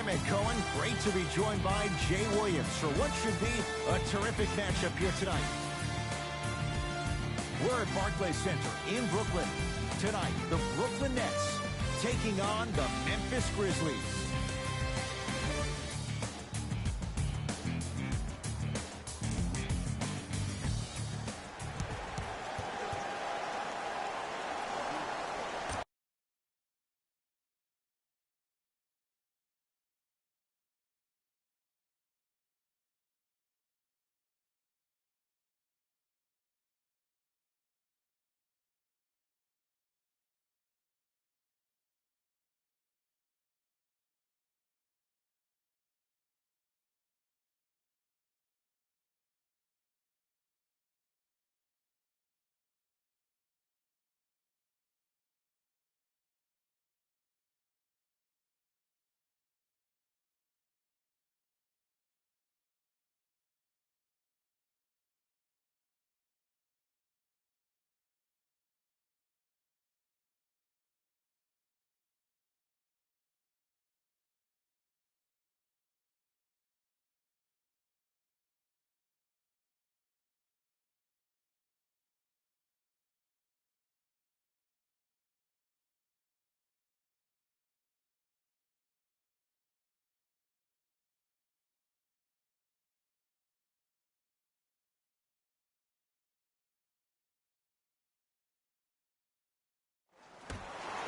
I'm Ed Cohen. Great to be joined by Jay Williams for what should be a terrific matchup here tonight. We're at Barclays Center in Brooklyn. Tonight, the Brooklyn Nets taking on the Memphis Grizzlies.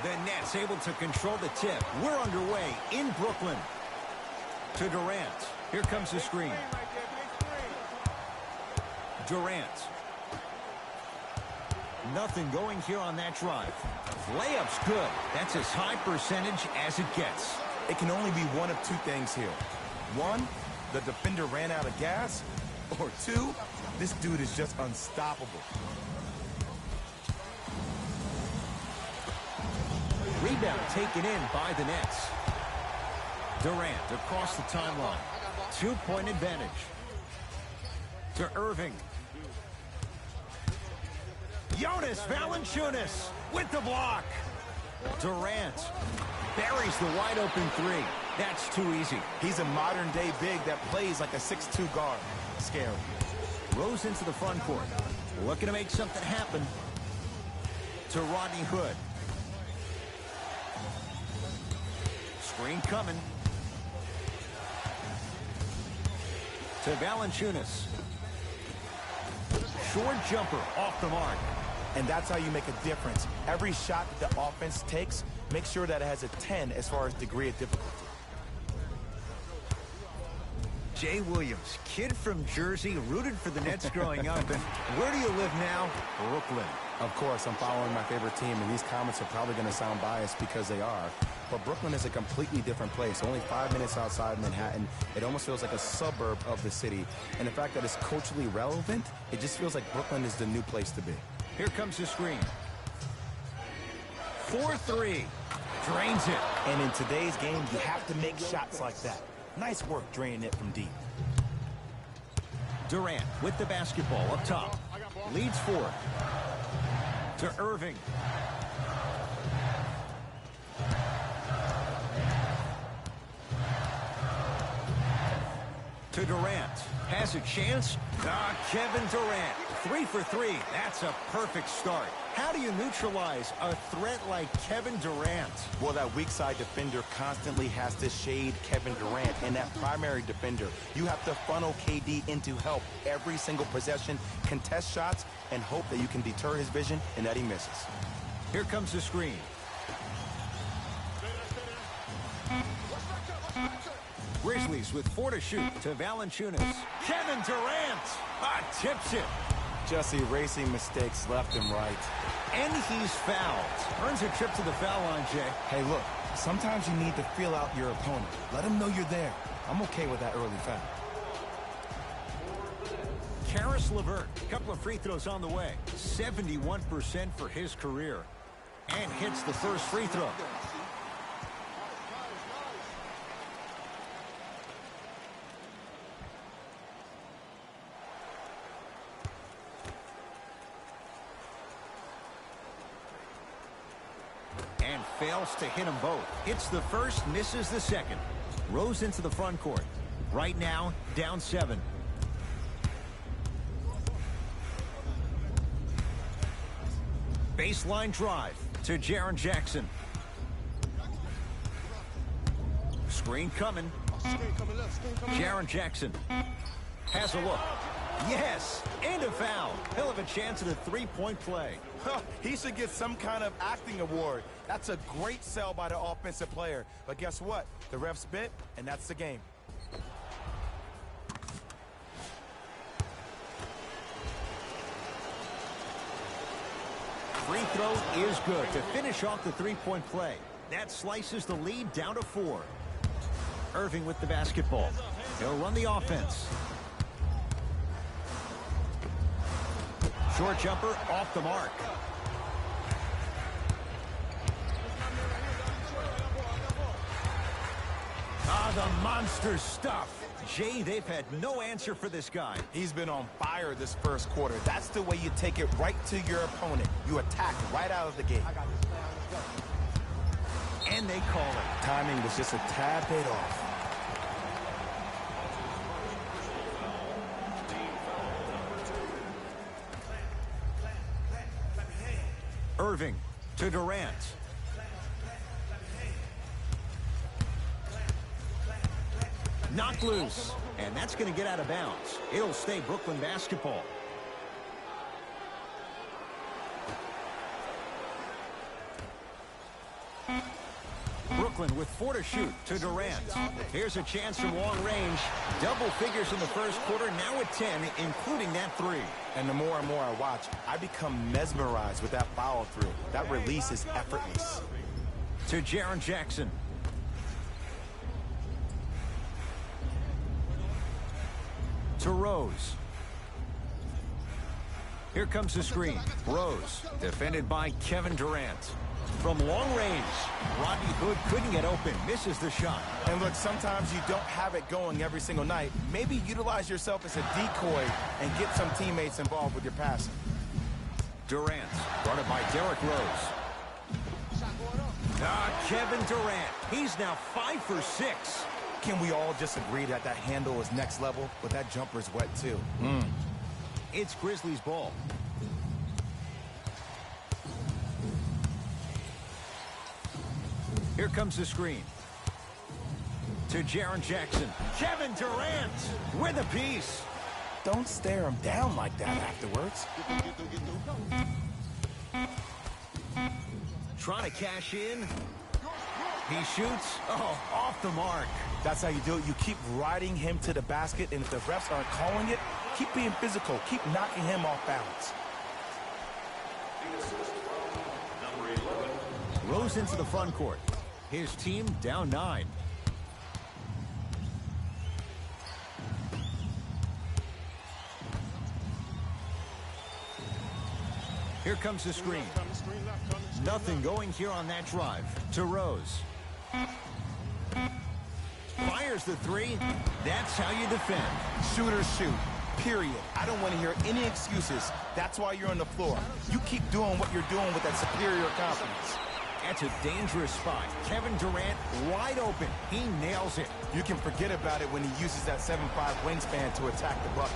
The Nets able to control the tip. We're underway in Brooklyn. To Durant. Here comes the screen. Durant. Nothing going here on that drive. Layup's good. That's as high percentage as it gets. It can only be one of two things here. One, the defender ran out of gas. Or two, this dude is just unstoppable. Rebound taken in by the Nets. Durant across the timeline. 2-point advantage. To Irving. Jonas Valanciunas with the block. Durant buries the wide open three. That's too easy. He's a modern-day big that plays like a 6'2 guard. Scary. Rose into the front court. Looking to make something happen. To Rodney Hood. Screen coming. To Valanciunas. Short jumper off the mark. And that's how you make a difference. Every shot that the offense takes, make sure that it has a 10 as far as degree of difficulty. Jay Williams, kid from Jersey, rooted for the Nets growing up. And where do you live now? Brooklyn. Of course, I'm following my favorite team, and these comments are probably going to sound biased because they are. But Brooklyn is a completely different place. Only 5 minutes outside Manhattan. It almost feels like a suburb of the city. And the fact that it's culturally relevant, it just feels like Brooklyn is the new place to be. Here comes the screen. 4-3. Drains it. And in today's game, you have to make shots like that. Nice work draining it from deep. Durant with the basketball up top. Leads forward. To Irving. To Durant. Has a chance. Kevin Durant. 3 for 3. That's a perfect start. How do you neutralize a threat like Kevin Durant? Well, that weak side defender constantly has to shade Kevin Durant. And that primary defender, you have to funnel KD into help every single possession, contest shots, and hope that you can deter his vision and that he misses. Here comes the screen. Grizzlies with 4 to shoot. To Valanciunas. Kevin Durant tips it. Just erasing mistakes left and right. And he's fouled. Earns a trip to the foul line, Jay. Hey, look, sometimes you need to feel out your opponent. Let him know you're there. I'm okay with that early foul. Caris LeVert, a couple of free throws on the way. 71% for his career. And hits the first free throw. And fails to hit them both. Hits the first, misses the second. Rose into the front court. Right now, down 7. Baseline drive to Jaren Jackson. Screen coming. Jaren Jackson has a look. Yes, and a foul. Hell of a chance at a three-point play. He should get some kind of acting award. That's a great sell by the offensive player. But guess what? The refs bit, and that's the game. Free throw is good to finish off the three-point play. That slices the lead down to 4. Irving with the basketball. He'll run the offense. Short jumper off the mark. Ah, the monster stuff. Jay, they've had no answer for this guy. He's been on fire this first quarter. That's the way you take it right to your opponent. You attack right out of the gate. And they call it. Timing was just a tad bit off. Irving to Durant. Knocked loose. And that's going to get out of bounds. It'll stay Brooklyn basketball. Brooklyn with 4 to shoot to Durant. Here's a chance from long range. Double figures in the first quarter, now at 10, including that 3. And the more and more I watch, I become mesmerized with that follow through. That release is effortless. To Jaren Jackson. To Rose. Here comes the screen. Rose, defended by Kevin Durant. From long range, Rodney Hood couldn't get open. Misses the shot. And look, sometimes you don't have it going every single night. Maybe utilize yourself as a decoy and get some teammates involved with your passing. Durant, guarded by Derrick Rose. Kevin Durant. He's now 5 for 6. Can we all just agree that that handle is next level? But that jumper's wet, too. It's Grizzlies ball. Here comes the screen. To Jaren Jackson. Kevin Durant with a piece. Don't stare him down like that afterwards. Trying to cash in. He shoots. Oh, off the mark. That's how you do it. You keep riding him to the basket, and if the refs aren't calling it, keep being physical. Keep knocking him off balance. Rose into the front court. His team down 9. Here comes the screen. Nothing going here on that drive. To Rose. Fires the 3. That's how you defend. Shooters shoot. Period. I don't want to hear any excuses. That's why you're on the floor. You keep doing what you're doing with that superior confidence. That's a dangerous spot. Kevin Durant wide open. He nails it. You can forget about it when he uses that 7'5" wingspan to attack the bucket.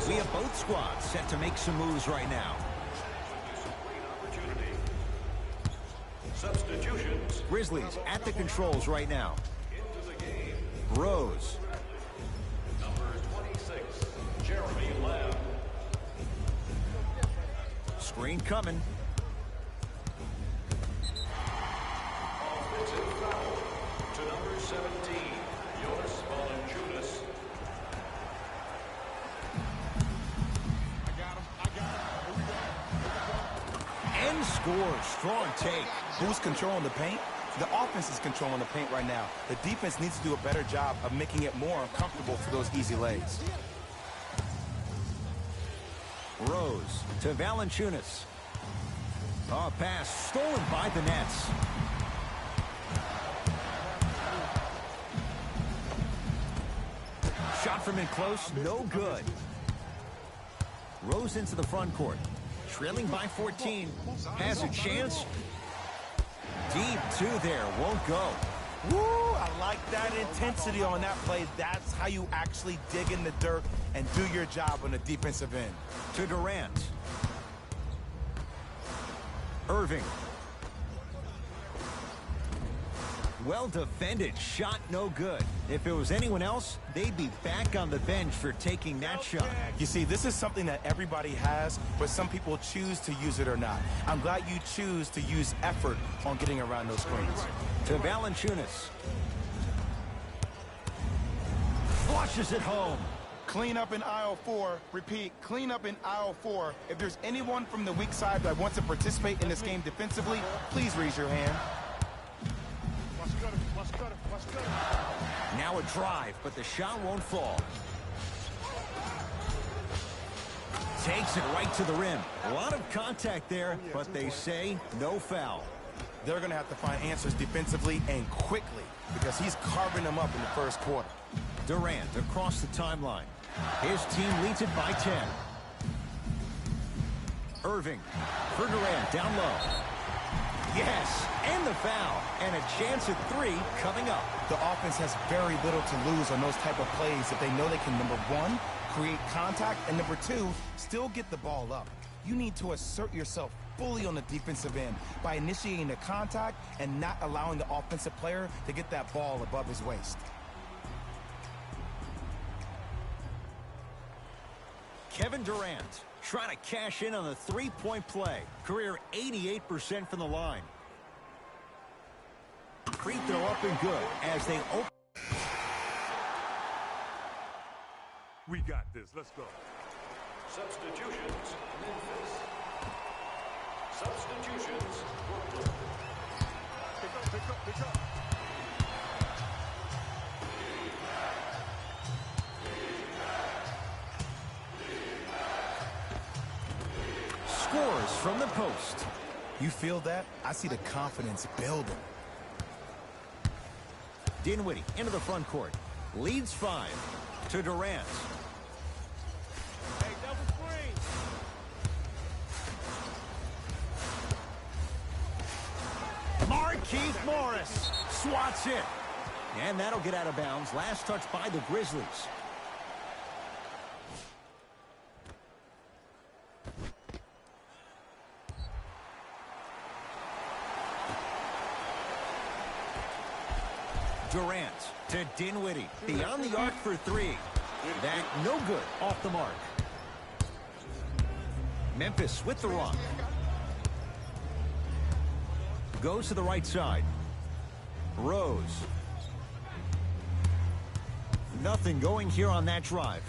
We have both squads set to make some moves right now. Substitutions. Grizzlies at the controls right now. Rose. Number 26, Jeremy Lamb. Screen coming. Offensive foul to number 17, Jonas Valanciunas. And scores. Strong take. Who's controlling the paint? The offense is controlling the paint right now. The defense needs to do a better job of making it more uncomfortable for those easy lays. Rose to Valanciunas. Oh, pass stolen by the Nets. Shot from in close, no good. Rose into the front court. Trailing by 14. Has a chance. Deep two there. Won't go. Woo! I like that intensity on that play. That's how you actually dig in the dirt and do your job on the defensive end. To Durant. Irving. Well defended. Shot no good. If it was anyone else, they'd be back on the bench for taking that shot. You see, this is something that everybody has, but some people choose to use it or not. I'm glad you choose to use effort on getting around those screens. To Valanciunas. Flushes it home. Clean up in aisle 4. Repeat, clean up in aisle 4. If there's anyone from the weak side that wants to participate in this game defensively, please raise your hand. Now a drive, but the shot won't fall. Takes it right to the rim. A lot of contact there, but they say no foul. They're going to have to find answers defensively and quickly because he's carving them up in the first quarter. Durant across the timeline. His team leads it by 10. Irving for Durant down low. Yes, and the foul, and a chance at 3 coming up. The offense has very little to lose on those type of plays if they know they can, number 1, create contact, and number 2, still get the ball up. You need to assert yourself fully on the defensive end by initiating the contact and not allowing the offensive player to get that ball above his waist. Kevin Durant trying to cash in on the three-point play. Career 88% from the line. Free throw up and good as they open. We got this. Let's go. Substitutions, Memphis. Substitutions, Brooklyn. Pick up, pick up. Scores from the post. You feel that? I see the confidence building. Dinwiddie into the front court. Leads 5 to Durant. Hey, double screen. Markieff Morris swats it. And that'll get out of bounds. Last touch by the Grizzlies. Durant to Dinwiddie. Beyond the arc for 3. That no good. Off the mark. Memphis with the rock. Goes to the right side. Rose. Nothing going here on that drive.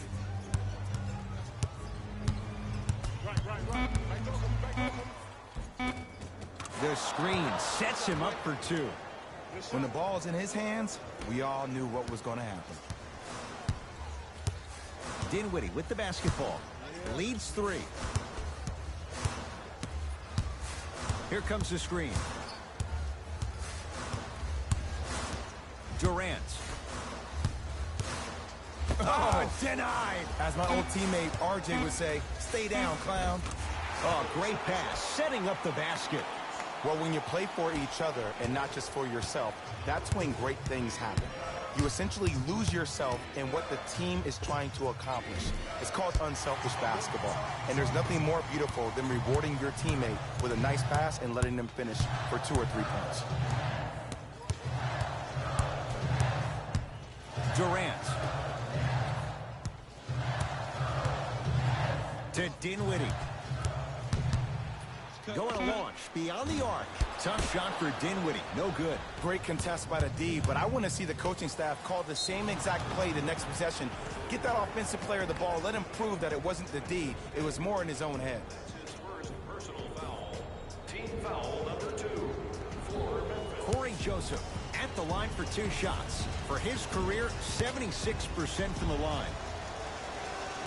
The screen sets him up for 2. When the ball's in his hands, we all knew what was going to happen. Dinwiddie with the basketball. Leads 3. Here comes the screen. Durant. Oh, denied. As my old teammate RJ would say, stay down, clown. Oh, great pass. Setting up the basket. Well, when you play for each other and not just for yourself, that's when great things happen. You essentially lose yourself in what the team is trying to accomplish. It's called unselfish basketball. And there's nothing more beautiful than rewarding your teammate with a nice pass and letting them finish for 2 or 3 points. Durant. To Dinwiddie. Going to launch beyond the arc. Tough shot for Dinwiddie. No good. Great contest by the D, but I want to see the coaching staff call the same exact play the next possession. Get that offensive player the ball. Let him prove that it wasn't the D. It was more in his own head. His first personal foul. Team foul number 2 for Memphis. Corey Joseph at the line for 2 shots. For his career, 76% from the line.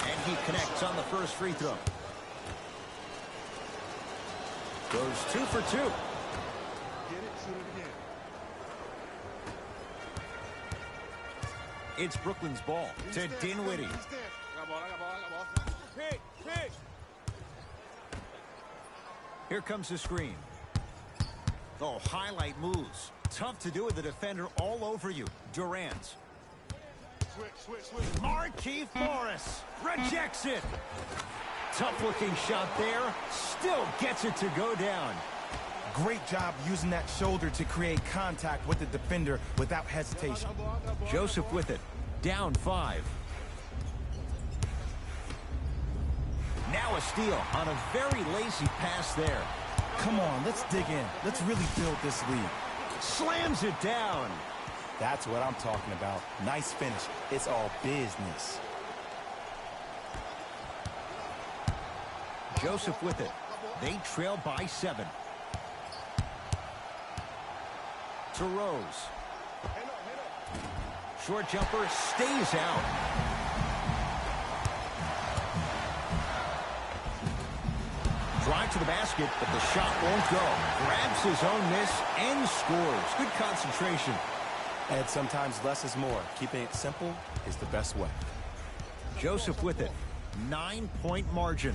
And he connects on the first free throw. Goes 2 for 2. Get it, shoot it again. It's Brooklyn's ball to Dinwiddie. I got ball. Pick. Here comes the screen. Oh, highlight moves. Tough to do with the defender all over you. Durant. Switch. Markieff Morris rejects it. Tough-looking shot there. Still gets it to go down. Great job using that shoulder to create contact with the defender without hesitation. Joseph with it. Down 5. Now a steal on a very lazy pass there. Come on, let's dig in. Let's really build this lead. Slams it down. That's what I'm talking about. Nice finish. It's all business. Joseph with it. They trail by 7. To Rose. Short jumper stays out. Drive to the basket, but the shot won't go. Grabs his own miss and scores. Good concentration. And sometimes less is more. Keeping it simple is the best way. Joseph with it. 9-point margin.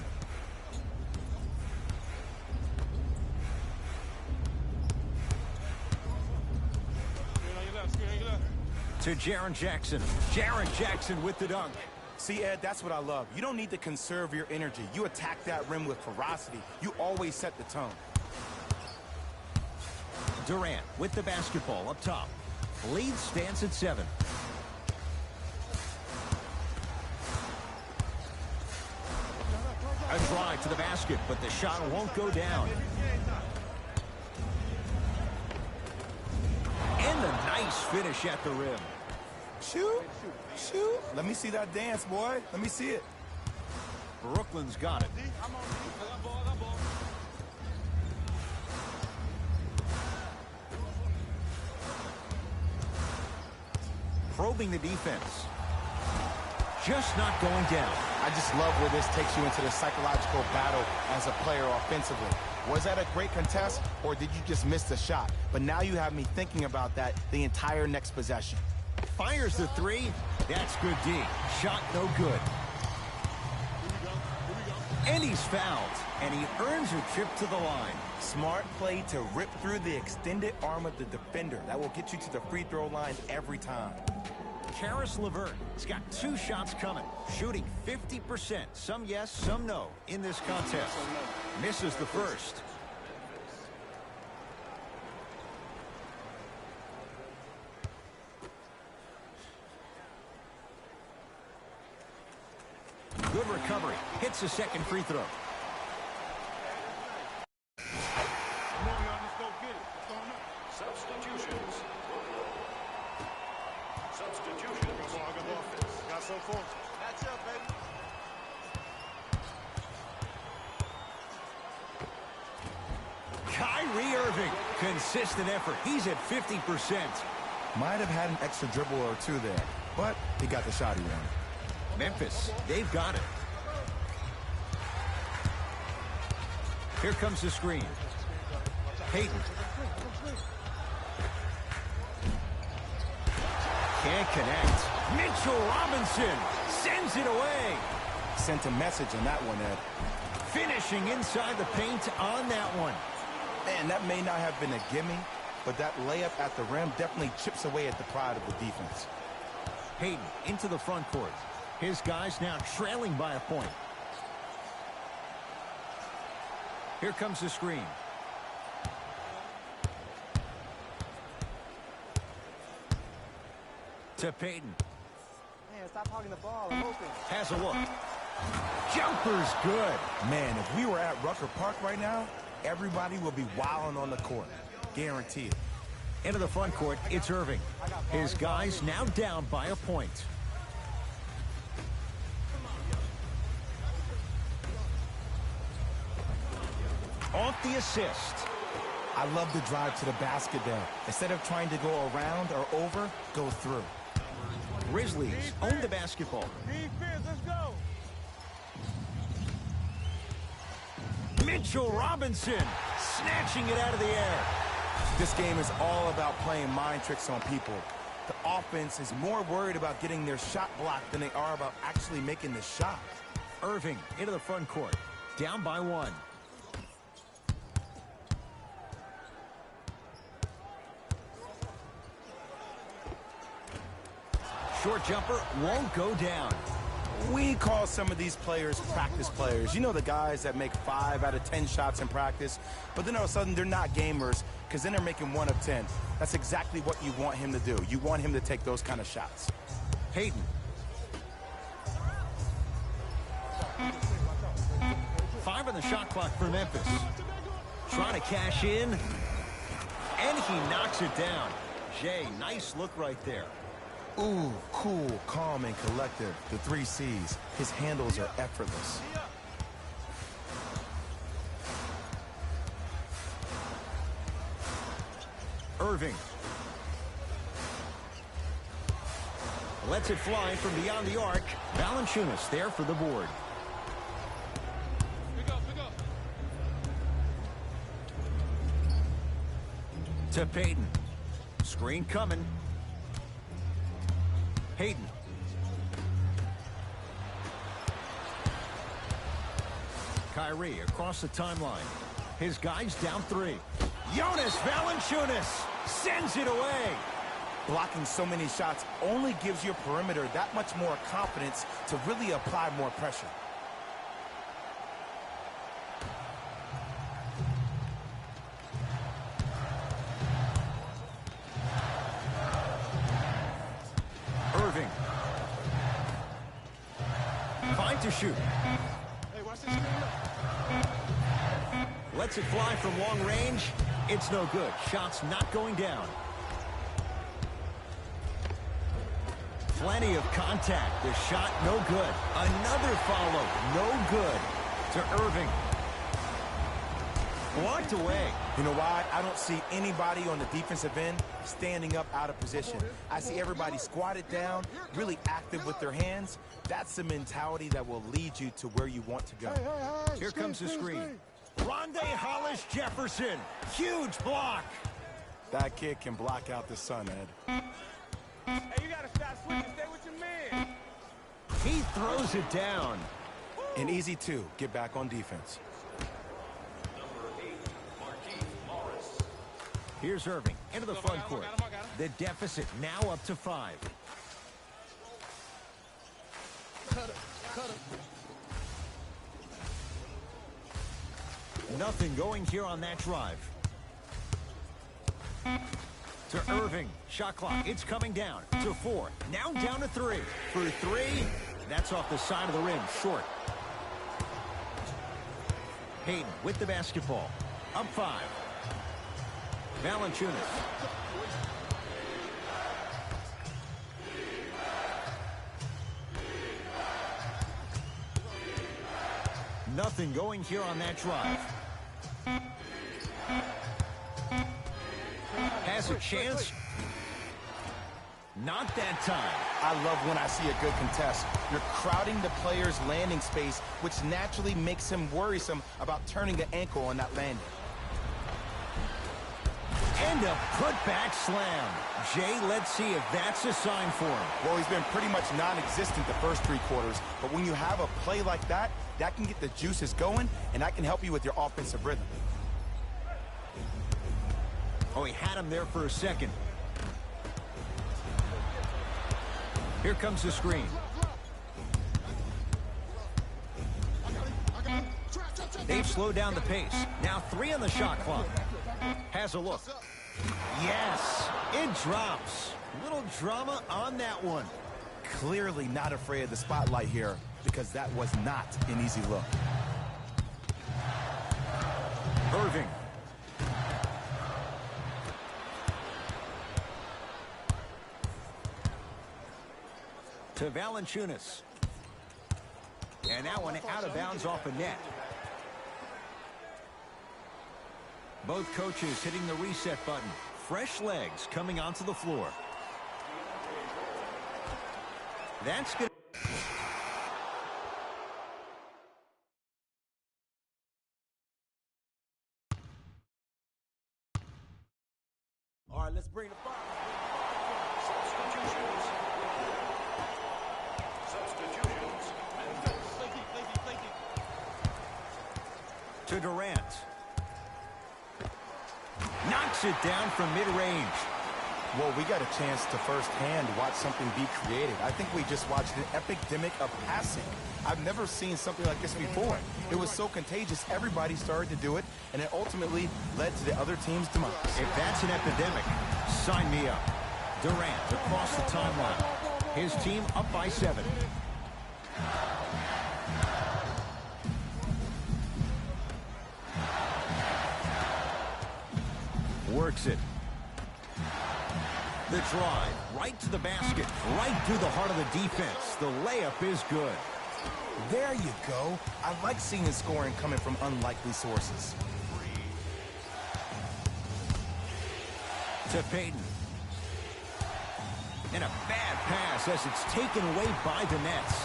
To Jaren Jackson. Jaren Jackson with the dunk. See, Ed, that's what I love. You don't need to conserve your energy. You attack that rim with ferocity. You always set the tone. Durant with the basketball up top. Lead stands at 7. A drive to the basket, but the shot won't go down. And a nice finish at the rim. Shoot. Let me see that dance, boy. Let me see it. Brooklyn's got it. Probing the defense. Just not going down. I just love where this takes you into the psychological battle as a player offensively. Was that a great contest, or did you just miss the shot? But now you have me thinking about that the entire next possession. Fires the 3. That's good D. Shot no good. And he's fouled. And he earns a trip to the line. Smart play to rip through the extended arm of the defender. That will get you to the free throw line every time. Caris LeVert has got 2 shots coming. Shooting 50%. Some yes, some no in this contest. Misses the first. Good recovery. Hits the second free throw. Substitutions. Got so far. That's up, baby. Kyrie Irving. Consistent effort. He's at 50%. Might have had an extra dribble or 2 there, but he got the shot he wanted. Memphis, they've got it. Here comes the screen. Payton. Can't connect. Mitchell Robinson sends it away. Sent a message on that one, Ed. Finishing inside the paint on that one. And that may not have been a gimme, but that layup at the rim definitely chips away at the pride of the defense. Payton into the front court. His guys now trailing by a point. Here comes the screen. To Payton. Man, stop hogging the ball. I'm open. Has a look. Jumper's good. Man, if we were at Rucker Park right now, everybody will be wilding on the court. Guarantee it. Into the front court, it's Irving. His guys now down by a point. Off the assist. I love the drive to the basket there. Instead of trying to go around or over, go through. Grizzlies own the basketball. Defense, let's go. Mitchell Robinson snatching it out of the air. This game is all about playing mind tricks on people. The offense is more worried about getting their shot blocked than they are about actually making the shot. Irving into the front court. Down by 1. Short jumper won't go down. We call some of these players practice players. You know, the guys that make 5 out of 10 shots in practice, but then all of a sudden they're not gamers because then they're making 1 of 10. That's exactly what you want him to do. You want him to take those kind of shots. Hayden. 5 on the shot clock for Memphis. Trying to cash in. And he knocks it down. Jay, nice look right there. Ooh, cool, calm, and collective. The 3 C's. His handles are effortless. Irving. Lets it fly from beyond the arc. Valanciunas there for the board. To Payton. Screen coming. Hayden. Kyrie across the timeline. His guys down 3. Jonas Valanciunas sends it away. Blocking so many shots only gives your perimeter that much more confidence to really apply more pressure. Irving. Fine to shoot. Hey, watch this screen up. Lets it fly from long range. It's no good. Shot's not going down. Plenty of contact. The shot no good. Another follow. No good to Irving. Blocked away. You know why? I don't see anybody on the defensive end standing up out of position. I see everybody squatted down, really active with their hands. That's the mentality that will lead you to where you want to go. Here comes the screen. Rondae Hollis Jefferson. Huge block. That kid can block out the sun, Ed. Hey, you gotta stop switching. Stay with your man. He throws it down. And easy, too. Get back on defense. Here's Irving into the front court. The deficit now up to 5. Nothing going here on that drive. To Irving. Shot clock. It's coming down to 4. Now down to 3. For 3. That's off the side of the rim. Short. Hayden with the basketball. Up 5. Valanciunas. Nothing going here on that drive. Has a chance. Not that time. I love when I see a good contest. You're crowding the player's landing space, which naturally makes him worrisome about turning the ankle on that landing. And a putback slam. Jay, let's see if that's a sign for him. Well, he's been pretty much non-existent the first 3 quarters, but when you have a play like that, that can get the juices going, and that can help you with your offensive rhythm. Oh, he had him there for a second. Here comes the screen. They've slowed down the pace. Now 3 on the shot clock. Has a look. Yes, it drops. Little drama on that one. Clearly not afraid of the spotlight here, because that was not an easy look. Irving. To Valanciunas. And that one out of bounds off a net. Both coaches hitting the reset button. Fresh legs coming onto the floor. That's good. All right, let's bring the fire. Substitutions. To Durant. Knocks it down from mid-range. Well, we got a chance to firsthand watch something be created. I think we just watched an epidemic of passing. I've never seen something like this before. It was so contagious, everybody started to do it, and it ultimately led to the other team's demise. If that's an epidemic, sign me up. Durant across the timeline. His team up by 7. Works it. The drive, right to the basket, right through the heart of the defense. The layup is good. There you go. I like seeing scoring coming from unlikely sources. To Payton. And a bad pass as it's taken away by the Nets.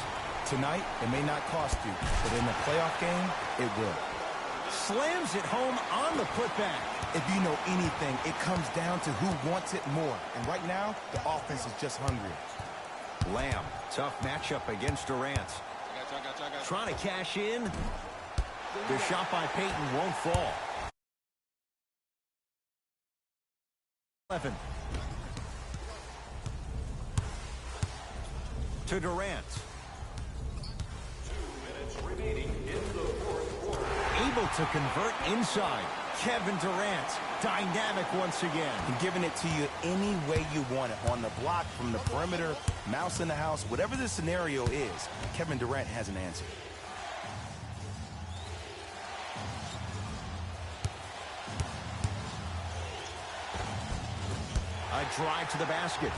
Tonight, it may not cost you, but in the playoff game, it will. Slams it home on the putback. If you know anything, it comes down to who wants it more. And right now, the offense is just hungrier. Lamb, tough matchup against Durant. Trying to cash in. The shot by Payton won't fall. 11. To Durant. 2 minutes remaining in the fourth quarter. Able to convert inside. Kevin Durant, dynamic once again. And giving it to you any way you want it. On the block, from the perimeter, mouse in the house, whatever the scenario is, Kevin Durant has an answer. A drive to the basket.